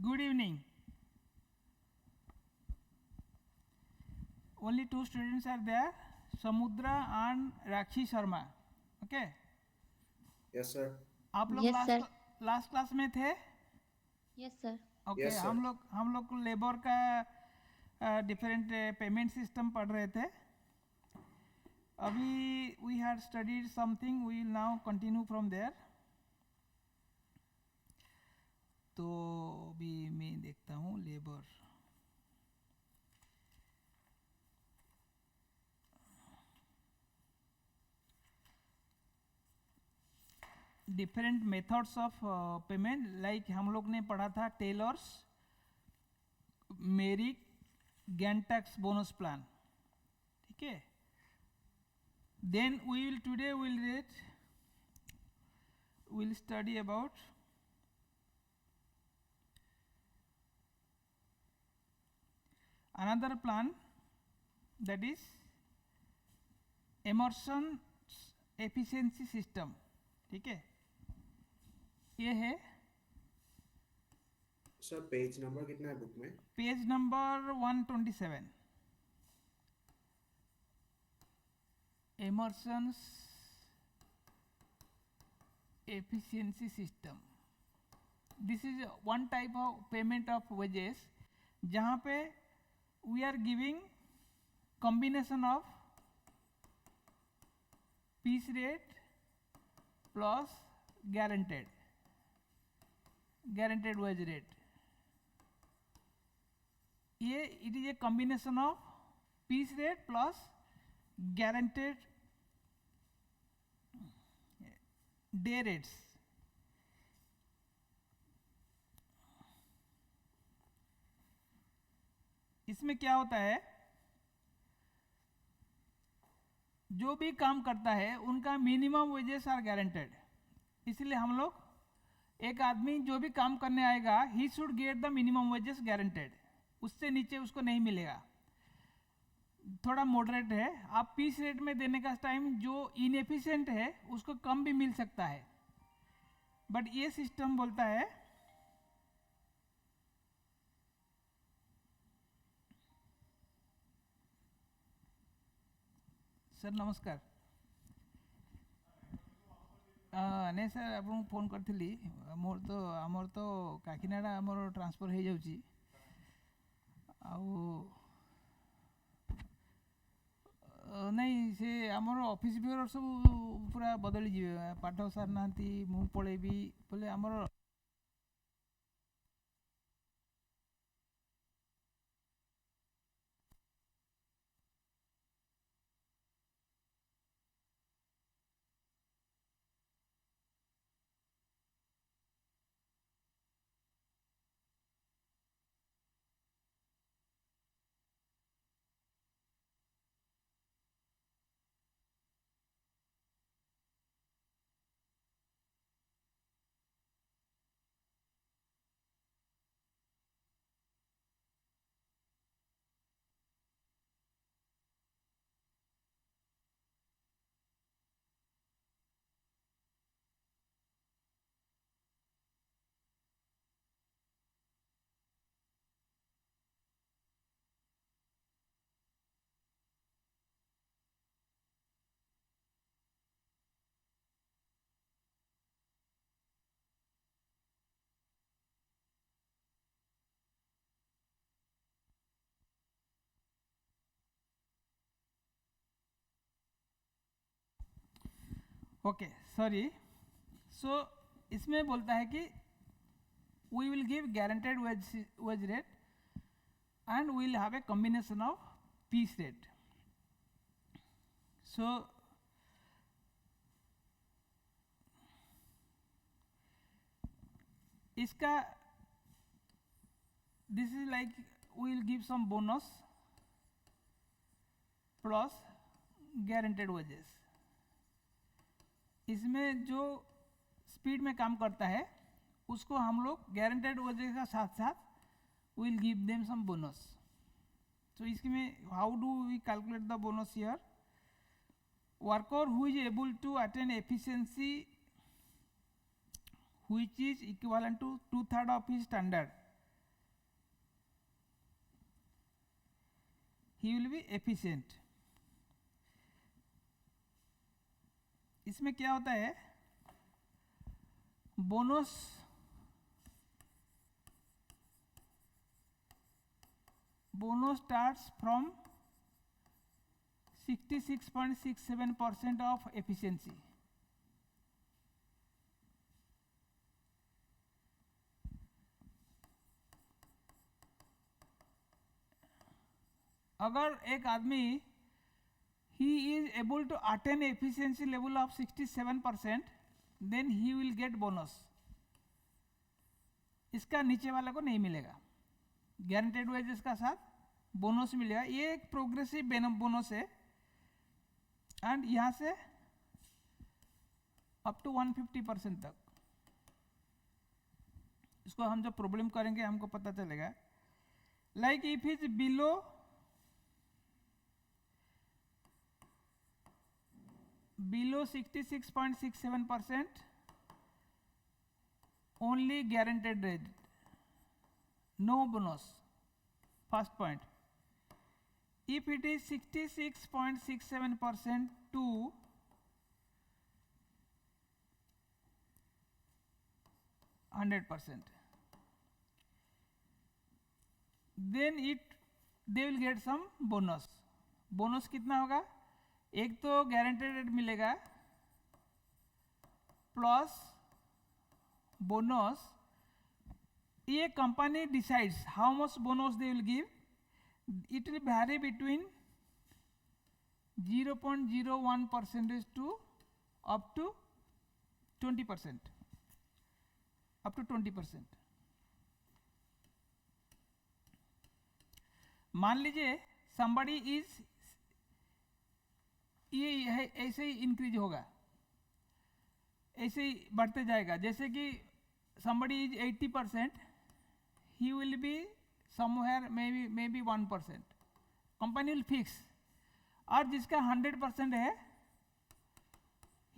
Good evening. Only two students are there, Samudra and Rakshi Sharma. Okay. Yes, sir. आप लोग Yes, sir. Last class में थे. Yes, sir. Okay Yes, sir. हम लोग labour का different payment system पढ़ रहे थे. अभी we had studied something, we will now continue from there. तो अभी मैं देखता हूँ labour. Different methods of payment, like हम लोग ने पढ़ा था Taylor's, Merrick, Gantt task bonus plan. ठीक है. Then we will today will study about another plan, that is Emerson efficiency system. ठीक है. ये है सर पेज नंबर कितना है बुक में? Page number 127. Emerson's efficiency system. This is one type of payment of wages जहाँ पे we are giving combination of piece rate plus guaranteed wage rate. ये it is a combination of piece rate plus guaranteed day rates. इसमें क्या होता है, जो भी काम करता है उनका मिनिमम वेजेस आर गारंटेड. इसलिए हम लोग, एक आदमी जो भी काम करने आएगा, ही should get the minimum wages guaranteed. उससे नीचे उसको नहीं मिलेगा. थोड़ा मॉडरेट है. आप पीस रेट में देने का टाइम जो इनएफिशिएंट है उसको कम भी मिल सकता है. बट ये सिस्टम बोलता है सर नमस्कार. नहीं सर, आपको फोन करथिली. मोर तो काकीनाडा आमर ट्रांसफर हो जाउची. नहीं से आमर ऑफिस बियर सब पूरा बदली जीवे. पाठ सार नांती मु पळेबी बोले आमर ओके सॉरी. सो इसमें बोलता है कि we will give guaranteed wage rate and we will have a combination of piece rate. So इसका this is like we will give some bonus plus guaranteed wages. इसमें जो स्पीड में काम करता है उसको हम लोग गारंटेड वेजेस का साथ साथ will give them some bonus. तो इसमें how do we calculate the bonus here. Worker who is able to attain efficiency which is equivalent to 2/3 of his standard he will be efficient. इसमें क्या होता है, bonus starts from 66.67% of efficiency। अगर एक आदमी he is able to attain efficiency level of 67%, then he will get bonus। इसका नीचे वाला को नहीं मिलेगा, गारंटेड वेजेस का साथ बोनस मिलेगा। ये एक प्रोग्रेसिव बोनस है, एंड यहां से अप टू 150% तक। इसको हम जब प्रॉब्लम करेंगे हमको पता चलेगा। Like if is below 66.67%, only guaranteed rate, no bonus, first point. If it is 66.67% to 100%, then they will get some bonus। Bonus कितना होगा, एक तो गारंटेड रेट मिलेगा प्लस बोनस। ये company decides how much bonus they will give. It will vary between 0.01% to up to 20%, up to 20%। मान लीजिए somebody is, ये ऐसे ही इंक्रीज होगा, ऐसे ही बढ़ते जाएगा। जैसे कि somebody is 80%, he will be somewhere maybe 1%, company will fix. और जिसका 100% है,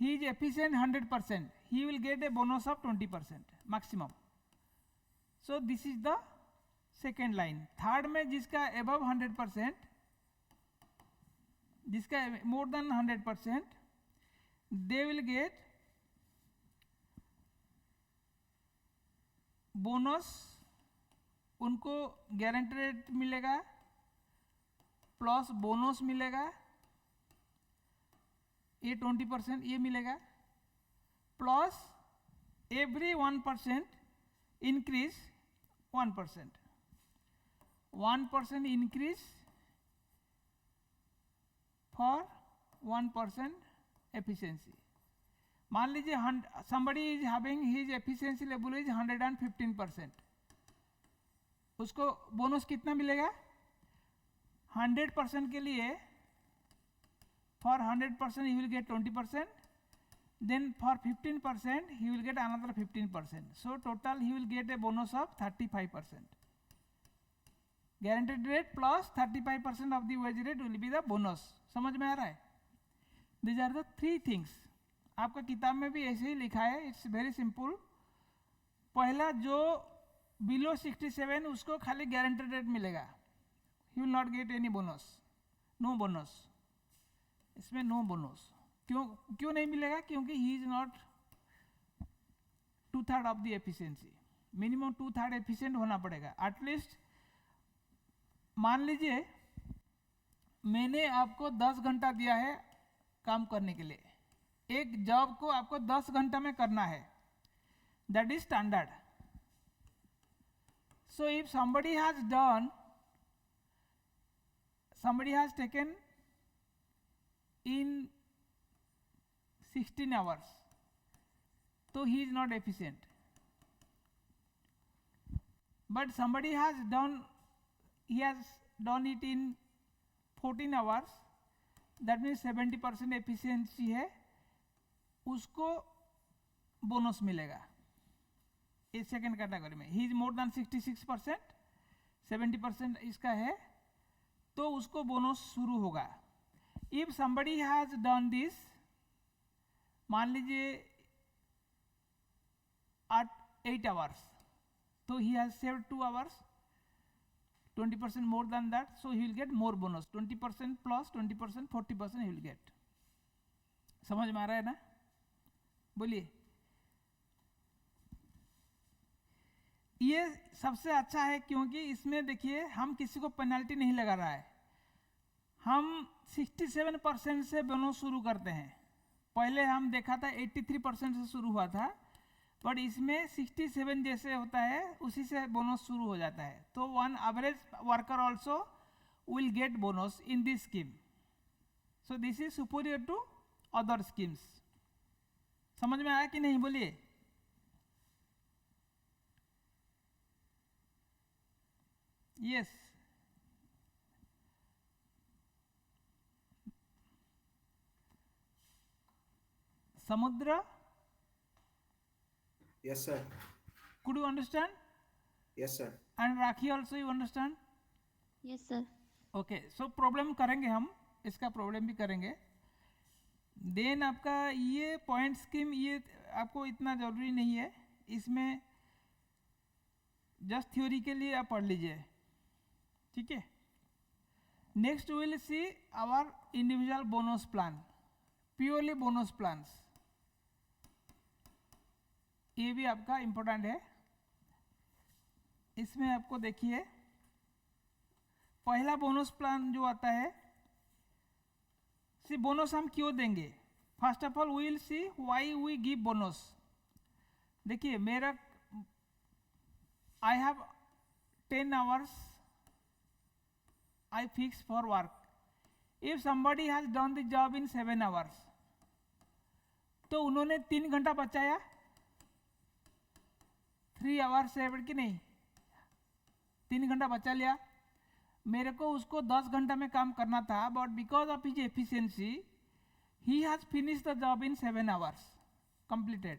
he is efficient 100%, he will get a bonus of 20% maximum। so this is the second line। Third में जिसका above 100%, जिसका more than 100%, they will get bonus. उनको guarantee rate मिलेगा plus bonus मिलेगा, ये 20% ये मिलेगा, plus every 1% increase 1% increase for 1% efficiency. मान लीजिए somebody is having his efficiency level is 115%, उसको बोनस कितना मिलेगा 100% के लिए। For 100% he will get 20%, then for 15% he will get another 15%, so total he will get a bonus of 35%। guaranteed rate plus 35% of the wage rate will be the bonus। समझ में आ रहा है? These are the three things। आपका किताब में भी ऐसे ही लिखा है, इट्स वेरी सिंपल। पहला जो बिलो 67 उसको खाली गारंटेड रेट मिलेगा, he will not get any bonus, no bonus, इसमें नो बोनस। क्यों नहीं मिलेगा? क्योंकि he is not 2/3 of the efficiency. Minimum 2/3 efficient होना पड़ेगा एटलीस्ट। मान लीजिए मैंने आपको 10 घंटा दिया है काम करने के लिए, एक जॉब को आपको 10 घंटा में करना है, that is standard. So if somebody has taken in 16 hours, so he is not efficient। but somebody has done it in 14 hours, that means 70% efficiency है, उसको बोनस मिलेगा इस सेकेंड कैटेगरी में। ही इज मोर देन 66%, 70% इसका है, तो उसको bonus शुरू होगा। If somebody has done this, मान लीजिए at 8 hours, तो he has saved 2 hours, 20% more than that, so he will get more bonus. 20% plus 20%, 40% he will get. समझ में आ रहा है ना? बोलिए. ये सबसे अच्छा है क्योंकि इसमें देखिए हम किसी को पेनल्टी नहीं लगा रहा है. हम 67% से बोनस शुरू करते हैं. पहले हम देखा था 83% से शुरू हुआ था, बट इसमें 67 जैसे होता है उसी से बोनस शुरू हो जाता है. तो one average worker also will get bonus in this scheme. So this is superior to other schemes. समझ में आया कि नहीं? बोलिए. यस. समुद्र, Yes, sir. could you understand? Yes, sir. And Rakhi also you understand? Yes, sir. Okay. So problem करेंगे हम, इसका प्रॉब्लम भी करेंगे. देन आपका ये पॉइंट स्कीम, ये आपको इतना ज़रूरी नहीं है. इसमें जस्ट थ्योरी के लिए आप पढ़ लीजिए. ठीक है. Next will see our individual bonus plan, purely bonus plans. ये भी आपका इम्पोर्टेंट है. इसमें आपको देखिए पहला बोनस प्लान जो आता है, सी बोनस हम क्यों देंगे. First of all we will see why we give bonus. देखिए मेरा I have 10 hours I fix for work. If somebody has done the job in 7 hours, तो उन्होंने 3 घंटा बचाया, 3 hours सेव्ड कि नहीं? 3 घंटा बचा लिया. मेरे को उसको 10 घंटा में काम करना था, but because of his efficiency he has finish the job in 7 hours completed.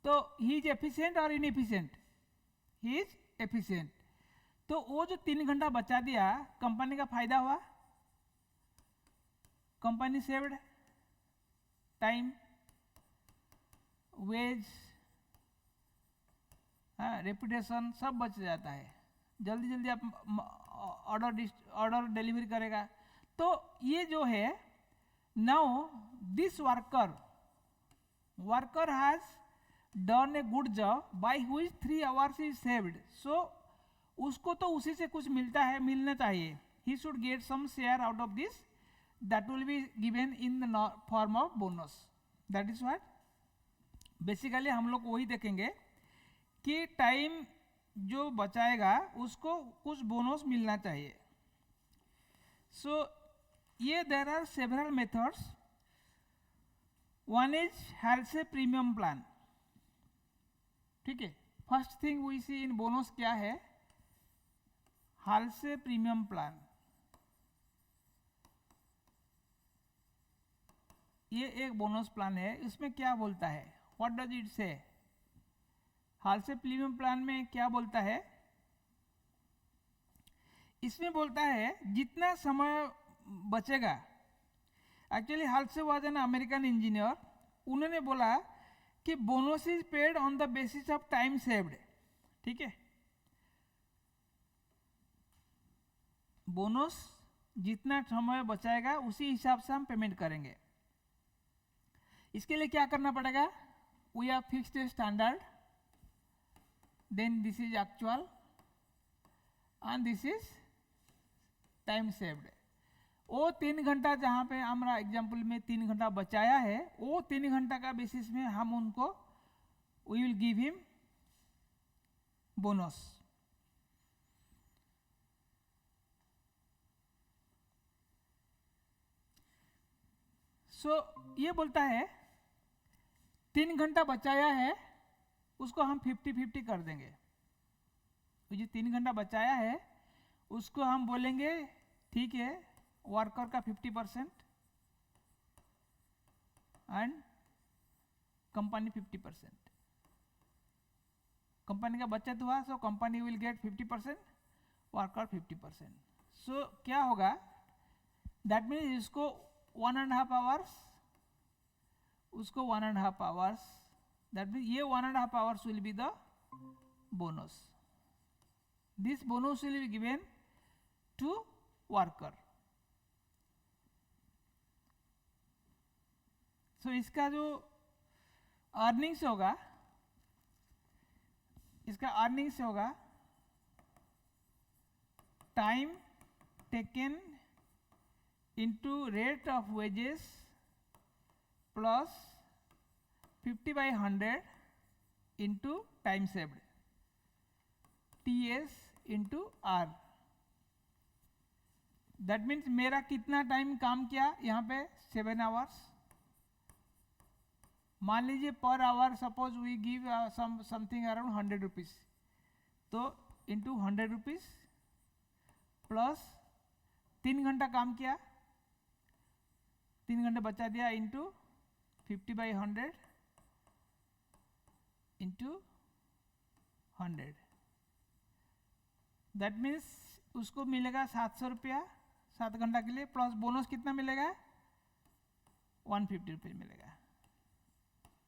तो ही इज एफिशिएंट और इनएफिशिएंट? He is efficient. तो वो जो 3 घंटा बचा दिया, कंपनी का फायदा हुआ, company saved time, wage, reputation सब बच जाता है. जल्दी जल्दी आप ऑर्डर डिलीवरी करेगा. तो ये जो है, now this worker has done a good job by which 3 hours is saved. So उसको तो उसी से कुछ मिलता है, मिलना चाहिए. He should get some share out of this, that will be given in the form of bonus. That is what basically हम लोग वही देखेंगे कि टाइम जो बचाएगा उसको कुछ बोनस मिलना चाहिए. सो ये there are several methods. One is health premium plan. ठीक है. First thing we see in bonus क्या है, हेल्थ प्रीमियम प्लान. ये एक बोनस प्लान है. इसमें क्या बोलता है, व्हाट डज इट से? हेल्थ प्रीमियम प्लान में क्या बोलता है? इसमें बोलता है जितना समय बचेगा. Actually health was an American engineer. उन्होंने बोला कि bonus is paid on the basis of time saved. ठीक है. बोनस जितना समय बचाएगा उसी हिसाब से हम पेमेंट करेंगे. इसके लिए क्या करना पड़ेगा? We have fixed a standard, then this is actual and this is time saved. वो 3 घंटा जहाँ पे हमारा एग्जाम्पल में 3 घंटा बचाया है, वो 3 घंटा का बेसिस में हम उनको we will give him bonus. So ये बोलता है 3 घंटा बचाया है उसको हम 50-50 कर देंगे. तो जो 3 घंटा बचाया है उसको हम बोलेंगे ठीक है, वर्कर का 50% एंड कंपनी 50%. कंपनी का बचत हुआ, so company will get 50%, worker 50%. सो क्या होगा, दैट मीन्स इसको 1.5 hours, उसको 1.5 hours, दैट मीन्स ये 1.5 hours will be the bonus. This bonus will be given to worker. So इसका जो अर्निंग्स होगा, इसका अर्निंग्स होगा time taken into rate of wages plus 50/100 into time saved, TS into R. That means मेरा कितना time काम किया यहाँ पे 7 आवर्स. मान लीजिए पर hour suppose we give something around 100 rupees, तो इंटू 100 रुपीज़ प्लस 3 घंटा काम किया, 3 घंटे बचा दिया, इंटू 50/100 इंटू 100. दैट मीन्स उसको मिलेगा 700 रुपया 7 घंटा के लिए, प्लस बोनस कितना मिलेगा 150 रुपये मिलेगा,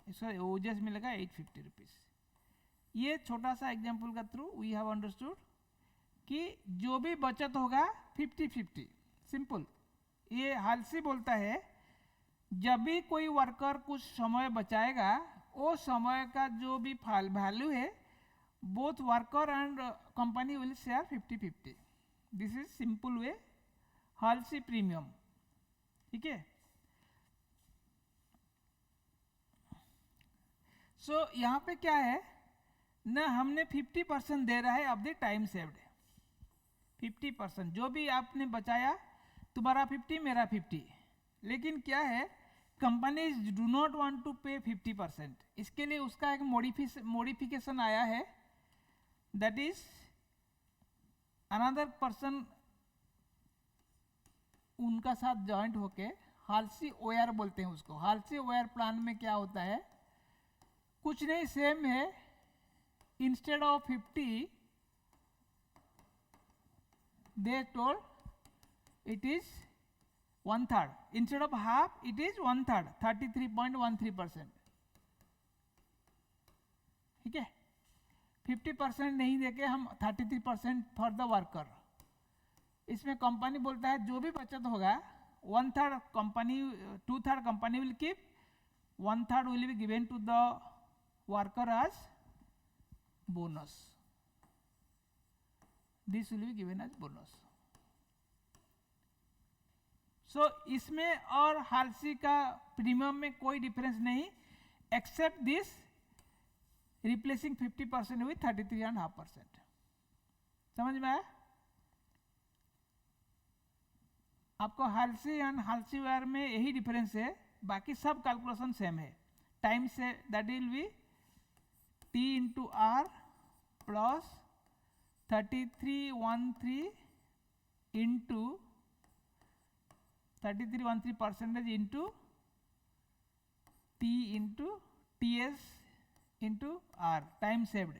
इसका ओजेस मिलेगा 850 रुपीज़. ये छोटा सा एग्जाम्पल का थ्रू वी हैव अंडरस्टूड कि जो भी बचत होगा 50-50 सिंपल. ये हालसी बोलता है जब भी कोई वर्कर कुछ समय बचाएगा वो समय का जो भी वैल्यू है both worker and company will share 50-50. This is simple way Halsey premium. ठीक है. सो यहाँ पे क्या है ना, हमने 50% दे रहा है ऑफ द टाइम सेव्ड. 50% जो भी आपने बचाया, तुम्हारा 50 मेरा 50. लेकिन क्या है, companies do not want to pay 50%. इसके लिए उसका एक मॉडिफिकेशन आया है, दैट इज अनदर पर्सन उनका साथ जॉइंट होके हालसी ओआर बोलते हैं उसको. हालसी ओआर प्लान में क्या होता है, कुछ नहीं सेम है, instead of 50 they told it is 1/3, instead of half it is 1/3, 33.13%. ठीक है. 50% नहीं देके हम 33% फॉर द वर्कर. इसमें कंपनी बोलता है जो भी बचत होगा 1/3 company, 2/3 company will keep, 1/3 will be given to the worker as bonus. This will be given as bonus. So इसमें और हालसी का प्रीमियम में कोई डिफरेंस नहीं, एक्सेप्ट दिस रिप्लेसिंग 50% विथ 33.5%. समझ में आया आपको? हालसी एंड हालसी वेयर में यही डिफरेंस है, बाकी सब कैलकुलेशन सेम है. Time say that will B T into R plus 3313 into 3313% into T into TS into R. Time saved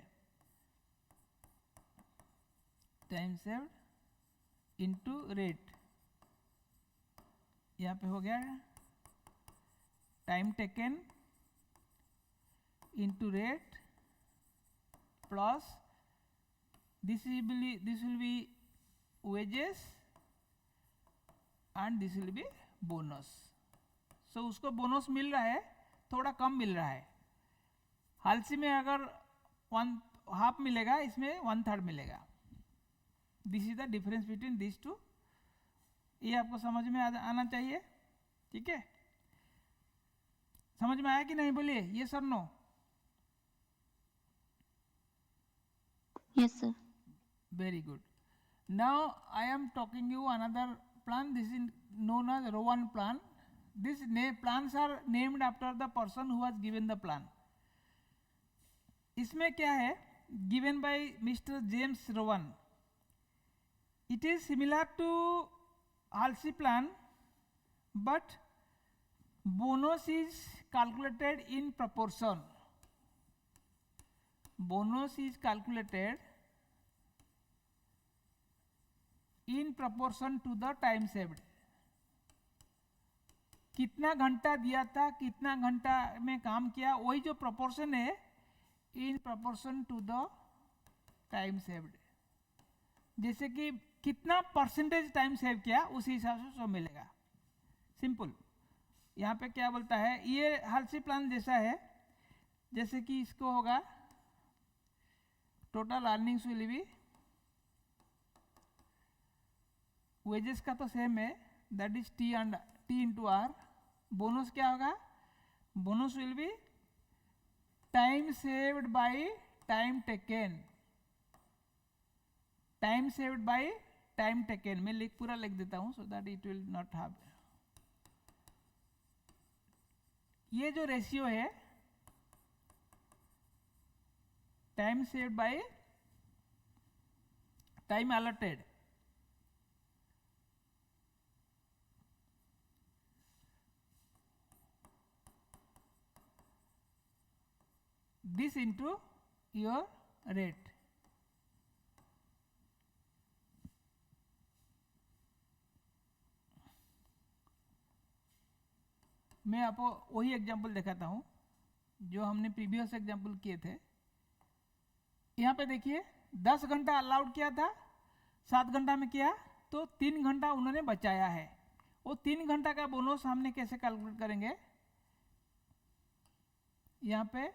into rate. यहाँ पे हो गया time taken into rate plus this will be wages and this will be bonus. So उसको bonus मिल रहा है, थोड़ा कम मिल रहा है. हालसी में अगर 1/2 मिलेगा, इसमें 1/3 मिलेगा. This is the difference between this two. ये आपको समझ में आना चाहिए. ठीक है. समझ में आया कि नहीं बोलिए, ये sir no? Yes, sir. Very good. Now I am talking you another plan. This is known as Rowan plan. These plans are named after the person who has given the plan. इसमें क्या है, given by Mr. James Rowan. It is similar to Halsey plan, but bonus is calculated in proportion. Bonus is calculated in proportion to the time saved. कितना घंटा दिया था, कितना घंटा में काम किया, वही जो प्रोपोर्शन है, in proportion to the time saved. जैसे कि कितना परसेंटेज टाइम सेव किया उसी हिसाब से 100 मिलेगा। सिंपल। यहाँ पे क्या बोलता है, ये हालसी प्लान जैसा है, जैसे कि इसको होगा total earnings will be, wages का तो सेम है, that is T into R. Bonus क्या होगा, bonus will be time saved by time taken, time saved by time taken. मैं पूरा लिख देता हूं so that it will not have. ये जो रेशियो है time saved by time allotted, this into your rate। मैं आपको वही एग्जांपल दिखाता हूं जो हमने प्रीवियस एग्जांपल किए थे। यहाँ पे देखिए 10 घंटा अलाउड किया था, 7 घंटा में किया तो 3 घंटा उन्होंने बचाया है। वो 3 घंटा का बोनस हमने कैसे कैलकुलेट करेंगे, यहाँ पे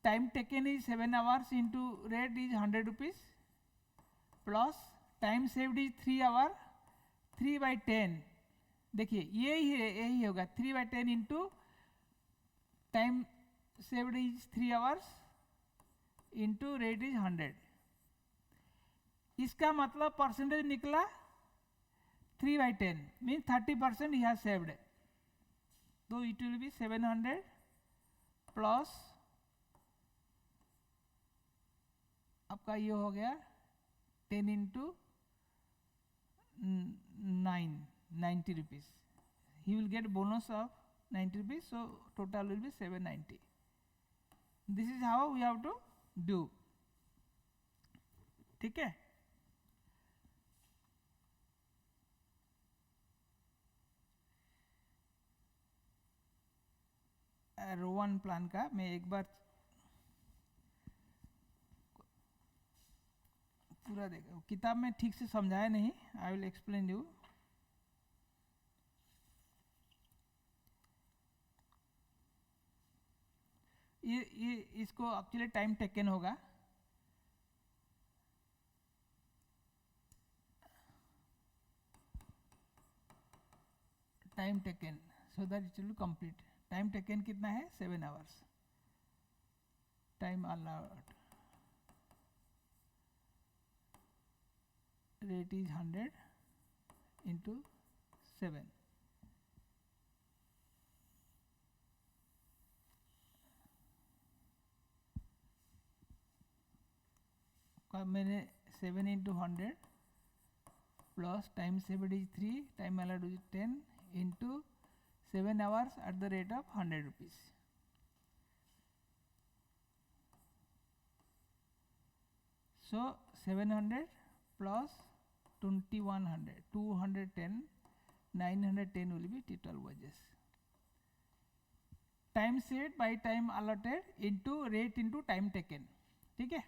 time taken is 7 hours into rate is 100 rupees plus time saved is 3 hour, 3/10। देखिए यही होगा 3/10 into time saved is 3 hours into rate is 100। इसका मतलब परसेंटेज निकला 3/10 मीन 30% ही हैज सेव्ड। तो इट विल बी 700 प्लस आपका ये हो गया 10 into 9, 90 rupees. He will get bonus of 90 rupees, so total will be 790। This is how we have to do. ठीक है, रोवन प्लान का मैं एक बार पूरा देखा, किताब में ठीक से समझाया नहीं, आई विल एक्सप्लेन यू। ये इसको एक्चुअली टाइम टेकन होगा। Time taken so that it will complete. Time taken कितना है, 7 hours. Time allowed rate is 100 into 7। मैंने 7 into 100 plus time saved is 3, time allowed is 10 into 7 hours at the rate of 100 rupees. So 700 plus 2100, 210, 910 will be total wages। Time saved by time allotted into rate into time taken. ठीक है,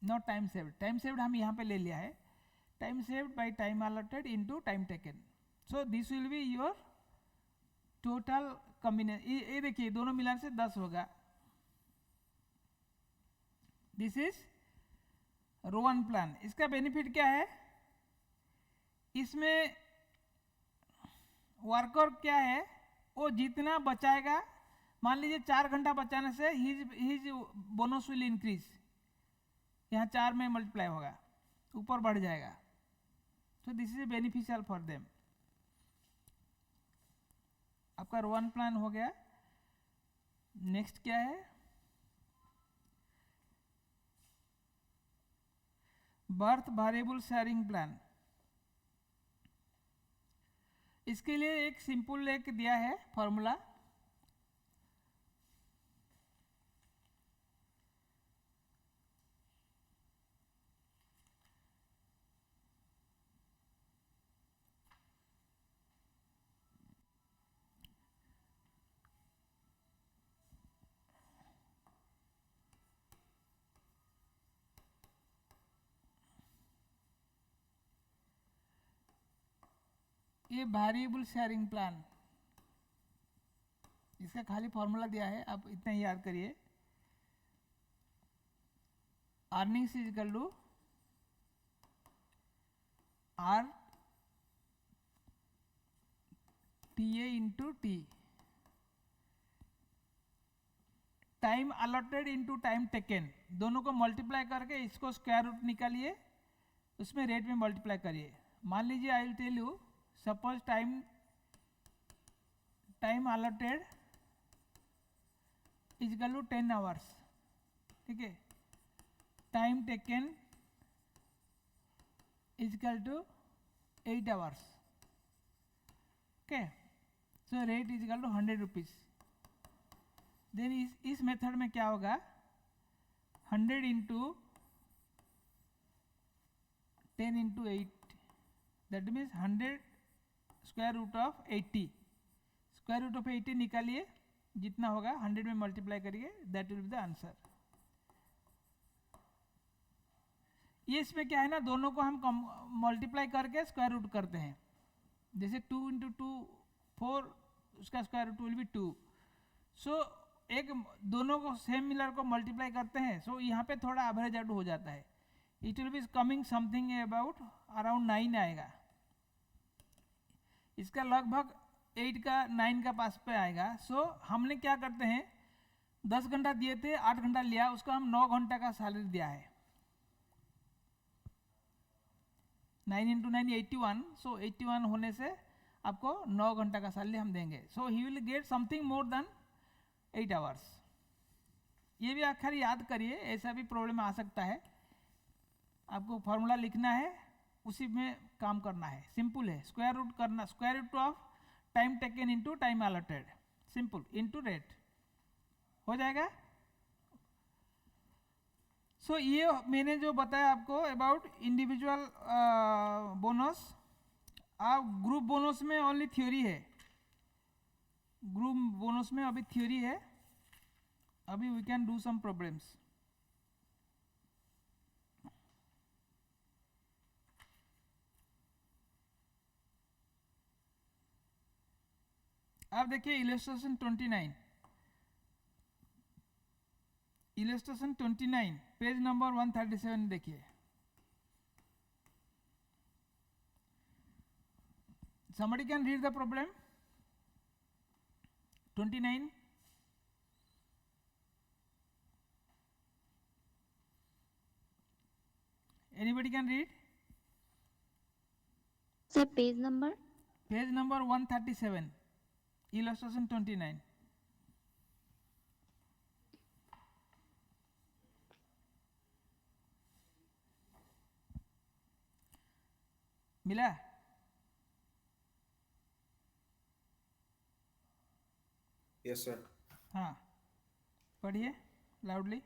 not time saved. Time saved हम यहाँ पे ले लिया है, time saved by time allotted into time taken. So this will be your total combination. ये देखिए दोनों मिलान से 10 होगा। This is Rowan plan. इसका बेनिफिट क्या है, इसमें वर्कर क्या है, वो जितना बचाएगा, मान लीजिए 4 घंटा बचाने से हिज बोनस विल इंक्रीज, यहाँ 4 में मल्टीप्लाई होगा, ऊपर बढ़ जाएगा। तो this is beneficial for them. आपका रोवन प्लान हो गया। नेक्स्ट क्या है, बर्थ वेरिएबल शेयरिंग प्लान। इसके लिए एक सिंपल एक दिया है फॉर्मूला। ये वेरिएबल शेयरिंग प्लान, इसका खाली फॉर्मूला दिया है, आप इतना ही याद करिए। Earnings is equal to R T A into T, time allotted into time taken, दोनों को मल्टीप्लाई करके इसको स्क्वायर रूट निकालिए, उसमें रेट में मल्टीप्लाई करिए। मान लीजिए I will tell you, suppose time allotted is equal to 10 hours, ठीक है। Time taken is equal to 8 hours, okay. So rate is equal to 100 rupees. Then इस मेथड में क्या होगा, 100 into 10 into 8, that means 100 square root of 80, square root of 80 निकालिए, जितना होगा 100 में मल्टीप्लाई करिए, that will be the answer. ये इसमें क्या है ना, दोनों को हम मल्टीप्लाई करके स्क्वायर रूट करते हैं। जैसे 2 इंटू 2 4, उसका स्क्वायर रूट विल बी 2। सो एक दोनों को सेम मिलर को मल्टीप्लाई करते हैं, सो यहाँ पे थोड़ा एवरेज आउट हो जाता है। It will be coming something about around 9 आएगा, इसका लगभग 8 का 9 का पास पे आएगा। सो हमने क्या करते हैं, 10 घंटा दिए थे, 8 घंटा लिया, उसको हम 9 घंटा का सैलरी दिया है। 9 इंटू 9 81, सो 81 होने से आपको 9 घंटा का सैलरी हम देंगे। So he will get something more than 8 hours. ये भी आखिर याद करिए, ऐसा भी प्रॉब्लम आ सकता है। आपको फॉर्मूला लिखना है, उसी में काम करना है, सिंपल है। स्क्वायर रूट करना, square root of time taken into time allotted, simple, into rate हो जाएगा। सो ये मैंने जो बताया आपको अबाउट इंडिविजुअल बोनस। आप ग्रुप बोनस में ओनली थ्योरी है, ग्रुप बोनस में अभी थ्योरी है, अभी we can do some problems. आप देखिए इलस्ट्रेशन 29, इलस्ट्रेशन 29 पेज नंबर 137 देखिए। somebody can read the problem 29। anybody can read? Sir, page number? Page number 137, illustration 29। मिला? Yes, sir. हाँ, पढ़िए loudly.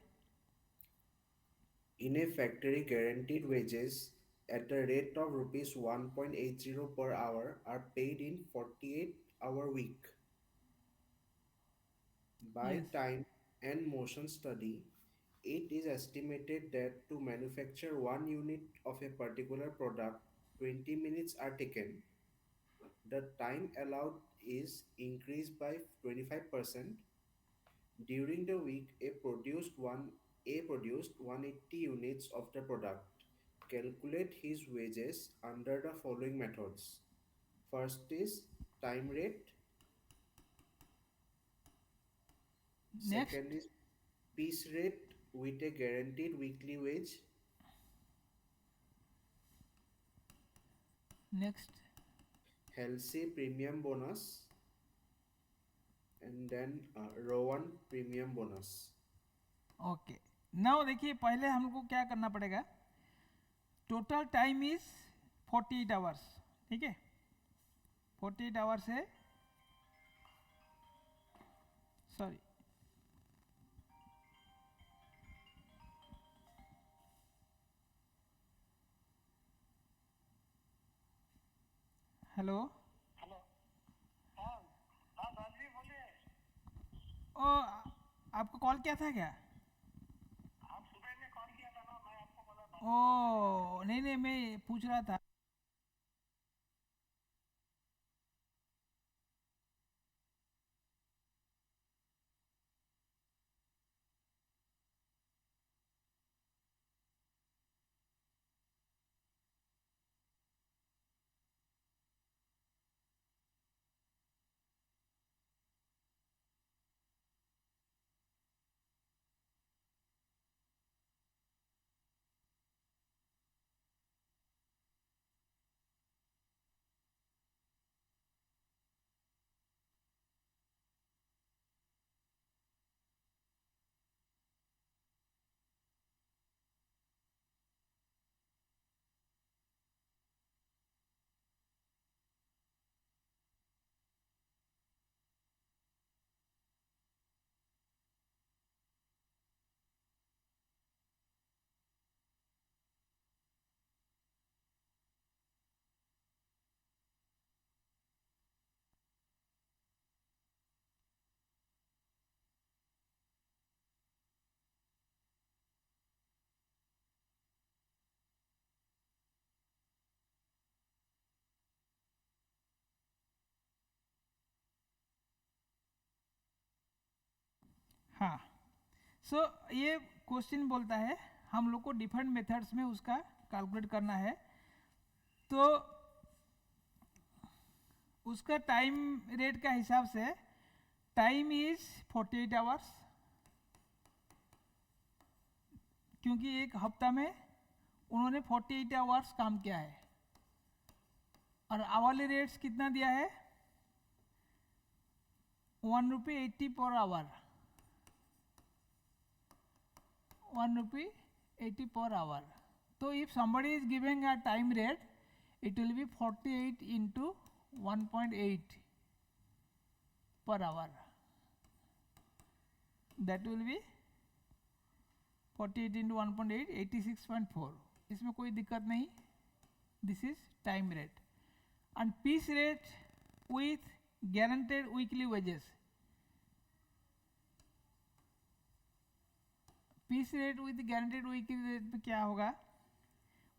In a factory, guaranteed wages at the rate of rupees 1.80 per hour are paid in 48-hour week. By Yes. time and motion study, it is estimated that to manufacture 1 unit of a particular product, 20 minutes are taken. The time allowed is increased by 25%. During the week, A produced 180 units of the product. Calculate his wages under the following methods. First is time rate. Next, Second is piece rate with a guaranteed weekly wage. next, Halsey premium bonus. And then Rowan premium bonus. Okay. Now देखिए, पहले हमको क्या करना पड़ेगा, total time is 48 hours, ठीक है। 48 hours है, sorry, hello, ओ आपको कॉल किया था क्या? ओ नहीं नहीं, मैं पूछ रहा था हाँ, सो ये क्वेश्चन बोलता है हम लोग को डिफरेंट मेथड्स में उसका कैलकुलेट करना है। तो उसका टाइम रेट का हिसाब से टाइम इज 48 आवर्स, क्योंकि एक हफ्ता में उन्होंने 48 आवर्स काम किया है। और आवरली रेट्स कितना दिया है, 1 रुपी 80 per hour, 1 rupee 80 per hour. So if somebody is giving a time rate, it will be 48 into 1.8 per hour. That will be 48 into 1.8, 86.4. इसमें कोई दिक्कत नहीं. This is time rate. And piece rate with guaranteed weekly wages. Piece rate with guaranteed weekly rate पे क्या होगा,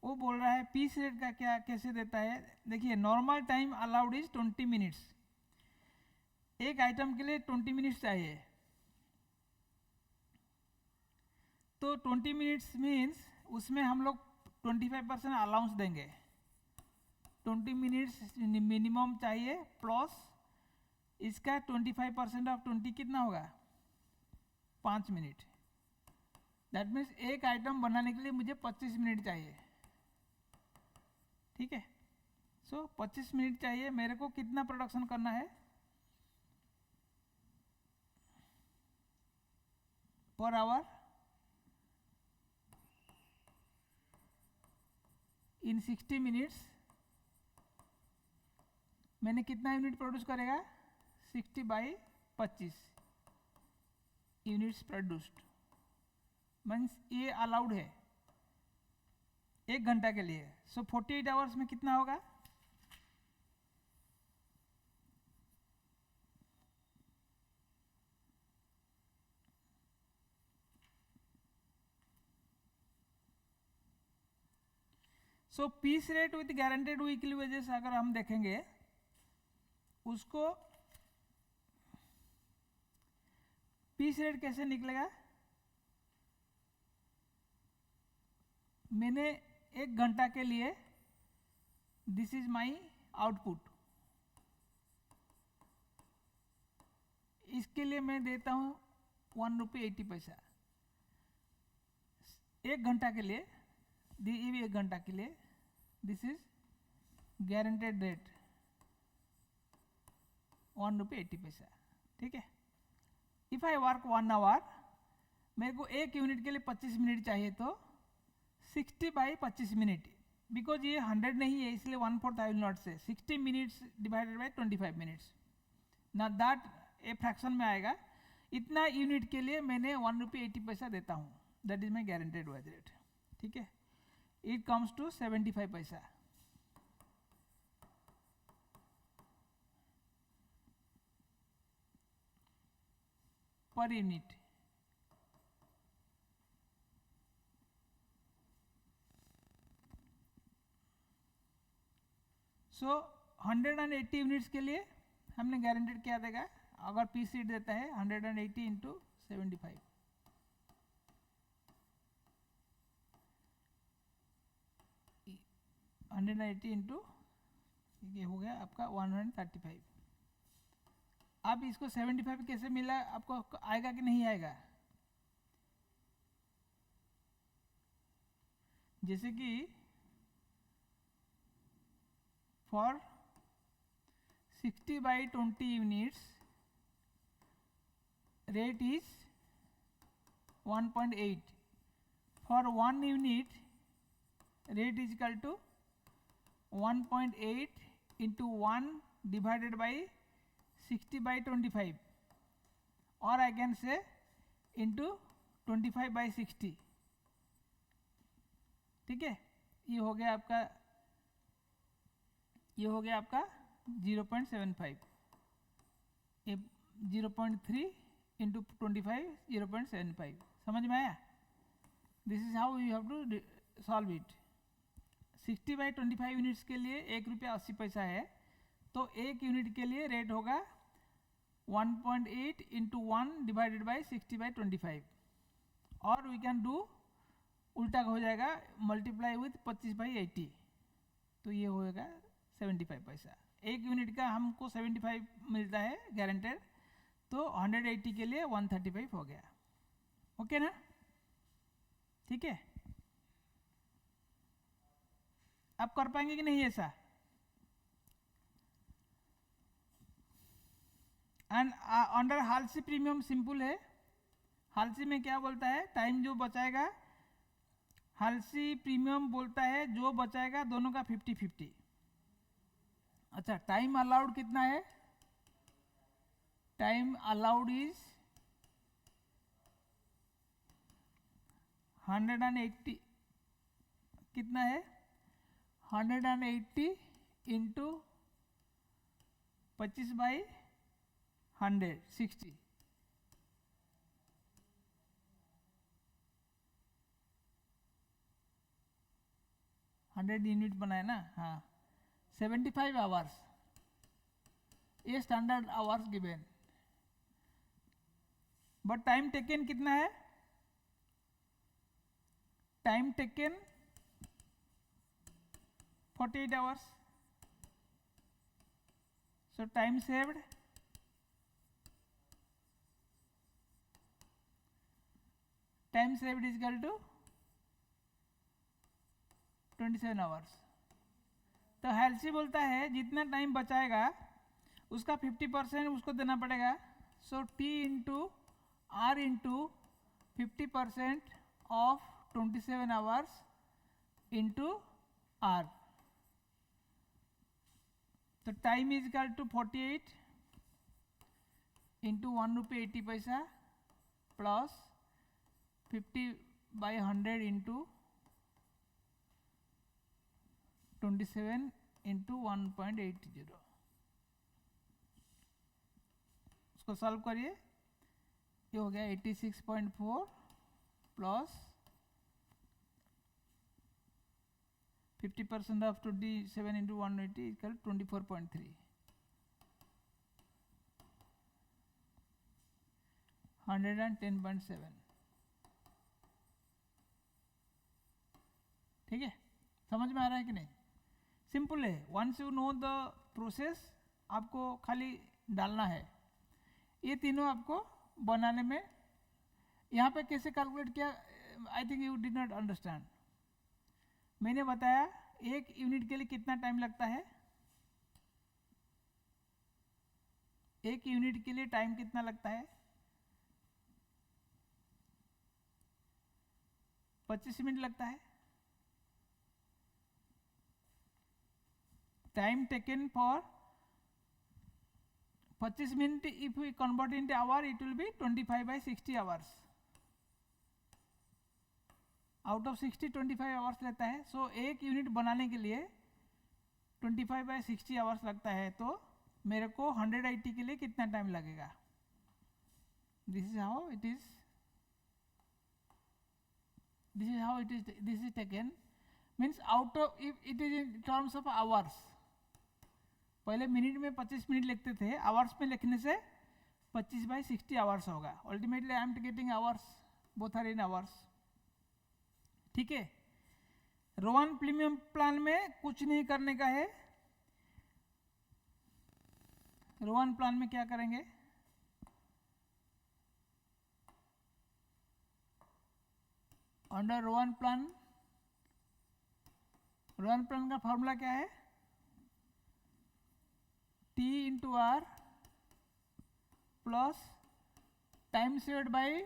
वो बोल रहा है पीस रेट का क्या कैसे देता है। देखिए, normal time allowed is 20 minutes, एक आइटम के लिए 20 मिनट्स चाहिए। तो 20 मिनट्स मीन्स उसमें हम लोग 25% अलाउंस देंगे। 20 मिनट्स मिनिमम चाहिए प्लस इसका 25% ऑफ 20 कितना होगा, 5 मिनट। दैट मीन्स एक आइटम बनाने के लिए मुझे 25 मिनट चाहिए, ठीक है। सो 25 मिनट चाहिए, मेरे को कितना प्रोडक्शन करना है पर आवर, इन 60 मिनट्स मैंने कितना यूनिट प्रोड्यूस करेगा, 60 बाई 25 यूनिट्स प्रोड्यूस्ड। मीन्स ये अलाउड है एक घंटा के लिए। सो 48 आवर्स में कितना होगा, so piece rate with guaranteed weekly wages अगर हम देखेंगे उसको, पीस रेट कैसे निकलेगा, मैंने एक घंटा के लिए, दिस इज माई आउटपुट, इसके लिए मैं देता हूँ 1 रुपी 80 पैसा एक घंटा के लिए। ये भी एक घंटा के लिए, दिस इज गारंटेड रेट 1 रुपी 80 पैसा, ठीक है। इफ आई वर्क 1 आवर, मेरे को एक यूनिट के लिए 25 मिनट चाहिए, तो 60 बाई 25 मिनट, बिकॉज ये 100 नहीं है इसलिए 1/4 आई विल नॉट से, 60 मिनट्स डिवाइडेड बाई 25 मिनट्स ना, दैट ए फ्रैक्शन में आएगा। इतना यूनिट के लिए मैंने 1 रुपी 80 पैसा देता हूँ, that is my guaranteed wage rate, ठीक है। इट कम्स टू 75 पैसा पर यूनिट। सो 180 यूनिट्स के लिए हमने गारंटेड क्या देगा, अगर पीस रेट देता है 180 इंटू 75, इंटू ये हो गया आपका 135। अब इसको 75 कैसे मिला, आपको आएगा कि नहीं आएगा, जैसे कि for 60 by 20 units rate is 1.8, for 1 unit rate is equal to 1.8 into 1 divided by 60 by 25, or I can say into 25 by 60, ठीक है। ये हो गया आपका 0.75, 0.3 इंटू 25 0.75, समझ में आया। This is how you have to solve it. 60 by 25 units के लिए 1 रुपया 80 पैसा है, तो एक यूनिट के लिए रेट होगा 1.8 into 1 divided by 60/25, और वी कैन डू उल्टा हो जाएगा, मल्टीप्लाई विथ 25/80, तो ये होएगा 75 पैसा। एक यूनिट का हमको 75 मिलता है गारंटेड, तो 180 के लिए 135 हो गया। ओके ना, ठीक है। आप कर पाएंगे कि नहीं ऐसा? And under Halsi premium simple है। हालसी में क्या बोलता है, टाइम जो बचाएगा, हालसी प्रीमियम बोलता है जो बचाएगा दोनों का 50-50। अच्छा, टाइम अलाउड कितना है? टाइम अलाउड इज 180, कितना है? 180 इंटू 25/100, 60। यूनिट बनाए ना, हाँ। 75 आवर्स, ये standard hours given, but time taken कितना है? Time taken 48 hours, so time saved is equal to 27 hours. तो हेल्सी बोलता है जितना टाइम बचाएगा उसका 50% उसको देना पड़ेगा, so T into R into 50% of 27 hours into R, तो time is equal to 48 into 1 रुपये 80 पैसा प्लस 50/100 इंटू 27 इंटू 1.80। उसको सॉल्व करिए, ये हो गया 86.4 प्लस 50% ऑफ 27 इंटू 180 इक्वल 24.3, 110.7। ठीक है, समझ में आ रहा है कि नहीं? सिंपल है, once you know the process आपको खाली डालना है। ये तीनों आपको बनाने में, यहाँ पे कैसे कैलकुलेट किया, आई think you did not understand. मैंने बताया एक यूनिट के लिए कितना टाइम लगता है, एक यूनिट के लिए टाइम कितना लगता है? 25 मिनट लगता है। Time taken for 25 minute, if we convert into hour it will be 25/60 hours. Out of 60 25 hours लेता है, सो एक यूनिट बनाने के लिए 25/60 आवर्स लगता है, तो मेरे को 180 के लिए कितना टाइम लगेगा? This is how it is, this is taken, means out of, if it is in terms of hours. पहले मिनट में 25 मिनट लिखते थे, आवर्स में लिखने से 25/60 आवर्स होगा। Ultimately I am getting hours, both are in hours. ठीक है, रोवन प्रीमियम प्लान में कुछ नहीं करने का है। रोवन प्लान में क्या करेंगे? अंडर रोवन प्लान का फॉर्मूला क्या है? T into R plus time saved by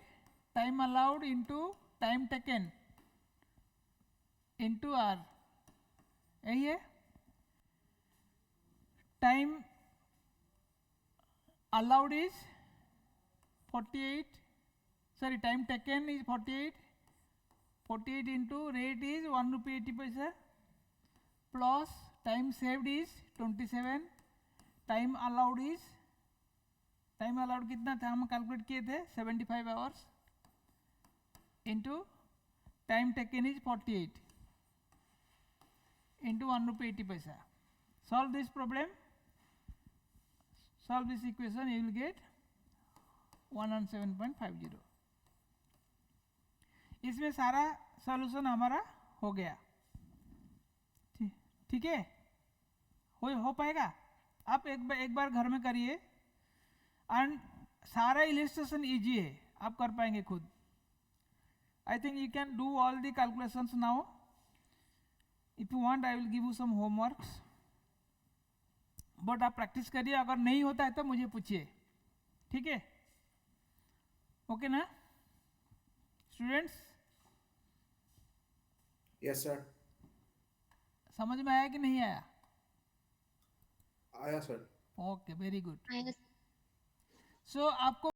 time allowed into time taken into R, यही है। Time allowed is 48, sorry time taken is 48 into rate is 1 रुपये 80 पैसा plus time saved is 27, time allowed कितना था हम calculate किए थे 75 hours into time taken is 48 into 1 रुपये 80 पैसा। Solve this problem, solve this equation, you will get 107.50। इसमें सारा सॉल्यूशन हमारा हो गया। ठीक है, हो पाएगा। आप एक बार घर में करिए, एंड सारा इलिस्ट्रेशन इजी है, आप कर पाएंगे खुद। I think you can do all the calculations now. If you want I will give you some homeworks, but आप प्रैक्टिस करिए। अगर नहीं होता है तो मुझे पूछिए, ठीक है? ओके ना स्टूडेंट्स? Yes sir. समझ में आया कि नहीं आया? आया सर। Okay, very good. आएगा। सो आपको